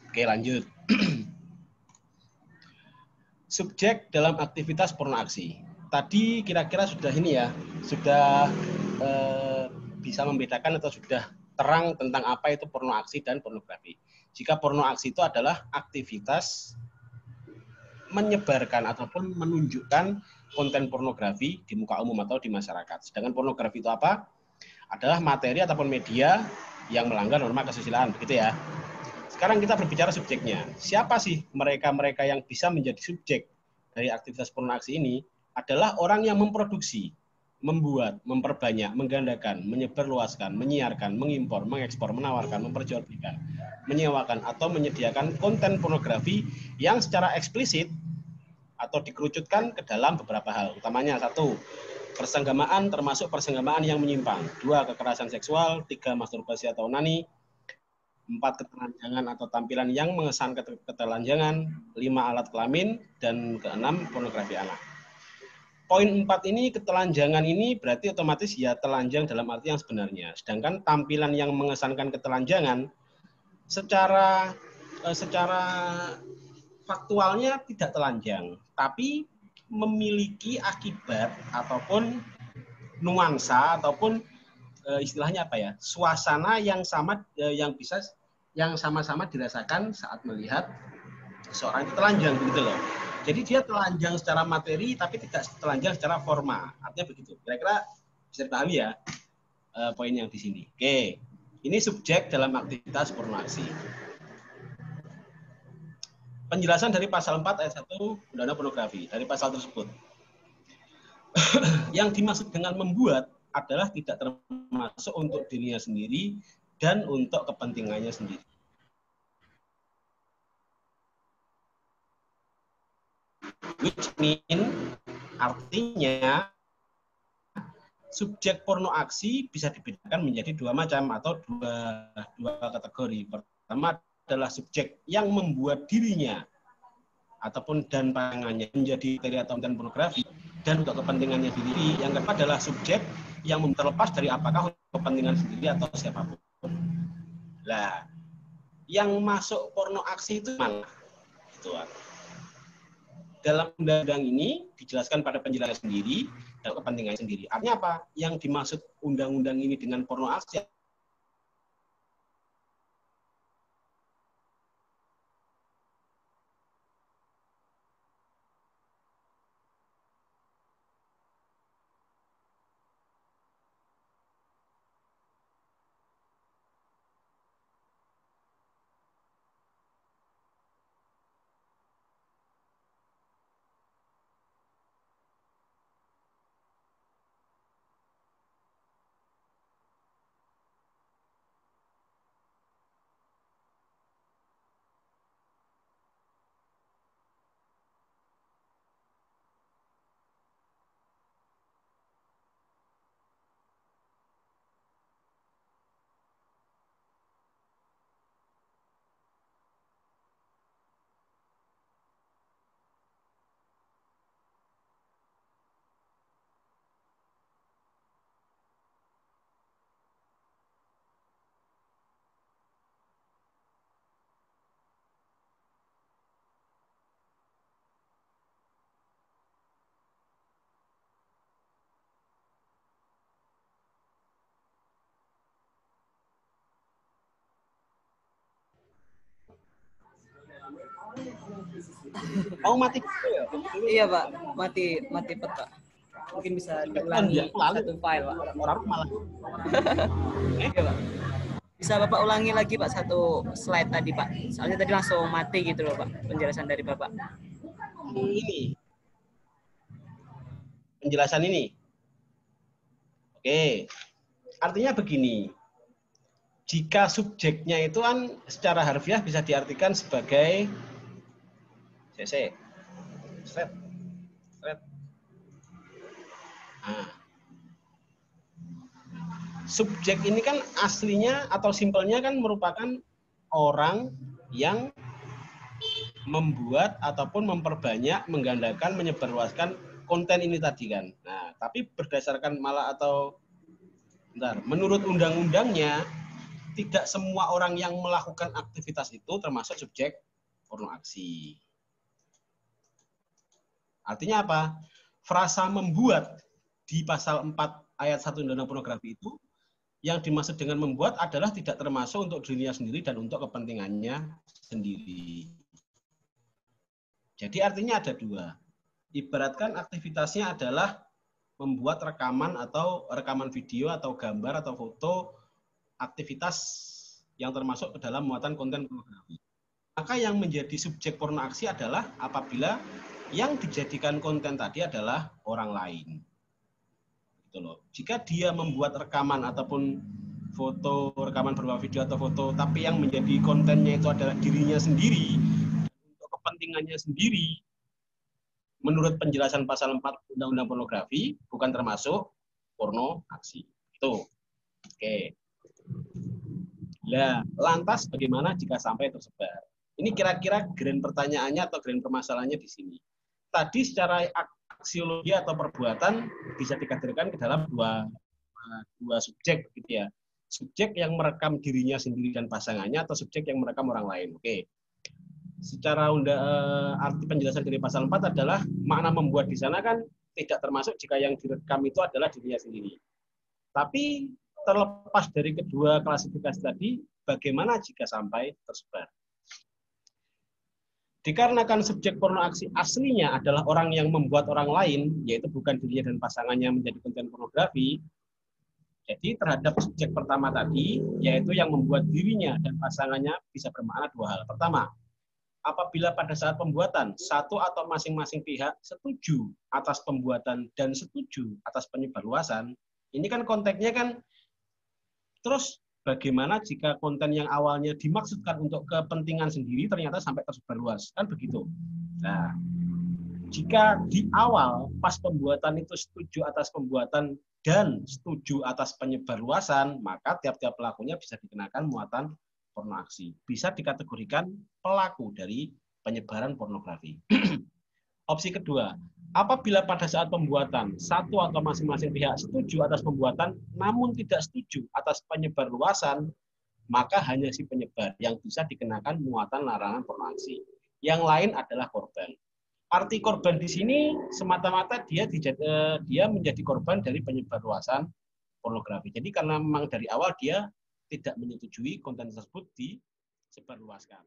Oke, lanjut. Subjek dalam aktivitas porno aksi. Tadi kira-kira sudah ini ya, sudah bisa membedakan atau sudah terang tentang apa itu porno aksi dan pornografi. Jika porno aksi itu adalah aktivitas menyebarkan ataupun menunjukkan konten pornografi di muka umum atau di masyarakat. Sedangkan pornografi itu apa? Adalah materi ataupun media yang melanggar norma kesusilaan, begitu ya. Sekarang kita berbicara subjeknya. Siapa sih mereka-mereka yang bisa menjadi subjek dari aktivitas porno aksi ini? Adalah orang yang memproduksi, membuat, memperbanyak, menggandakan, menyebarluaskan, menyiarkan, mengimpor, mengekspor, menawarkan, memperjualbelikan, menyewakan atau menyediakan konten pornografi yang secara eksplisit atau dikerucutkan ke dalam beberapa hal. Utamanya satu, persenggamaan termasuk persenggamaan yang menyimpang. Dua, kekerasan seksual. Tiga, masturbasi atau onani. 4, ketelanjangan atau tampilan yang mengesankan ketelanjangan. 5, alat kelamin. Dan keenam, pornografi anak. Poin 4 ini, ketelanjangan ini berarti otomatis ya telanjang dalam arti yang sebenarnya. Sedangkan tampilan yang mengesankan ketelanjangan secara faktualnya tidak telanjang, tapi memiliki akibat ataupun nuansa ataupun istilahnya apa ya, suasana yang sama yang sama-sama dirasakan saat melihat seorang itu telanjang begitu loh. Jadi dia telanjang secara materi tapi tidak telanjang secara forma. Artinya begitu. Kira-kira bisa dipahami ya poin yang di sini. Oke. Ini subjek dalam aktivitas porno aksi. Penjelasan dari pasal 4 ayat 1 Undang-Undang Pornografi dari pasal tersebut. Yang dimaksud dengan membuat adalah tidak termasuk untuk dirinya sendiri dan untuk kepentingannya sendiri. Which mean artinya subjek porno aksi bisa dibedakan menjadi dua macam atau dua kategori. Pertama adalah subjek yang membuat dirinya ataupun dan pandangannya menjadi materi atau konten pornografi dan untuk kepentingannya sendiri. Yang kedua adalah subjek yang terlepas dari apakah kepentingan sendiri atau siapapun. Nah, yang masuk porno aksi itu mana? Itu dalam undang-undang ini dijelaskan pada penjelasan sendiri dan kepentingan sendiri. Artinya apa? Yang dimaksud undang-undang ini dengan porno aksi mau mati ya? Iya Pak, mati peta. Mungkin bisa diulangi satu file Pak. Orang malah. Iya Pak. Bisa Bapak ulangi lagi Pak satu slide tadi Pak. Soalnya tadi langsung mati gitu loh Pak penjelasan dari Bapak. Ini penjelasan ini. Oke. Artinya begini. Jika subjeknya itu kan secara harfiah bisa diartikan sebagai Set. Nah. Subjek ini kan aslinya atau simpelnya kan merupakan orang yang membuat ataupun memperbanyak, menggandakan, menyebarluaskan konten ini tadi kan. Nah, tapi berdasarkan menurut undang-undangnya tidak semua orang yang melakukan aktivitas itu termasuk subjek porno aksi. Artinya apa? Frasa membuat di pasal 4 ayat 1 Undang-Undang Pornografi itu yang dimaksud dengan membuat adalah tidak termasuk untuk dirinya sendiri dan untuk kepentingannya sendiri. Jadi artinya ada dua. Ibaratkan aktivitasnya adalah membuat rekaman atau rekaman video atau gambar atau foto aktivitas yang termasuk ke dalam muatan konten pornografi. Maka yang menjadi subjek porno aksi adalah apabila yang dijadikan konten tadi adalah orang lain. Gitu loh. Jika dia membuat rekaman ataupun foto, rekaman berupa video atau foto, tapi yang menjadi kontennya itu adalah dirinya sendiri, untuk kepentingannya sendiri, menurut penjelasan pasal 4 Undang-Undang Pornografi, bukan termasuk porno aksi. Itu. Oke. Nah, lantas bagaimana jika sampai tersebar? Ini kira-kira grand pertanyaannya atau grand permasalahannya di sini. Tadi secara aksiologi atau perbuatan bisa dikategorikan ke dalam dua subjek, gitu ya. Subjek yang merekam dirinya sendiri dan pasangannya atau subjek yang merekam orang lain. Oke. Secara arti penjelasan dari pasal 4 adalah makna membuat di sana kan tidak termasuk jika yang direkam itu adalah dirinya sendiri. Tapi terlepas dari kedua klasifikasi tadi, bagaimana jika sampai tersebar? Dikarenakan subjek porno aksi aslinya adalah orang yang membuat orang lain, yaitu bukan dirinya dan pasangannya menjadi konten pornografi, jadi terhadap subjek pertama tadi, yaitu yang membuat dirinya dan pasangannya bisa bermakna dua hal. Pertama, apabila pada saat pembuatan, satu atau masing-masing pihak setuju atas pembuatan dan setuju atas penyebarluasan, ini kan konteksnya kan, terus bagaimana jika konten yang awalnya dimaksudkan untuk kepentingan sendiri ternyata sampai tersebar luas, kan begitu. Nah, jika di awal pas pembuatan itu setuju atas pembuatan dan setuju atas penyebarluasan, maka tiap-tiap pelakunya bisa dikenakan muatan porno aksi. Bisa dikategorikan pelaku dari penyebaran pornografi. Opsi kedua, apabila pada saat pembuatan satu atau masing-masing pihak setuju atas pembuatan namun tidak setuju atas penyebarluasan, maka hanya si penyebar yang bisa dikenakan muatan larangan porno aksi. Yang lain adalah korban. Arti korban di sini semata-mata dia menjadi korban dari penyebarluasan pornografi. Jadi karena memang dari awal dia tidak menyetujui konten tersebut disebarluaskan.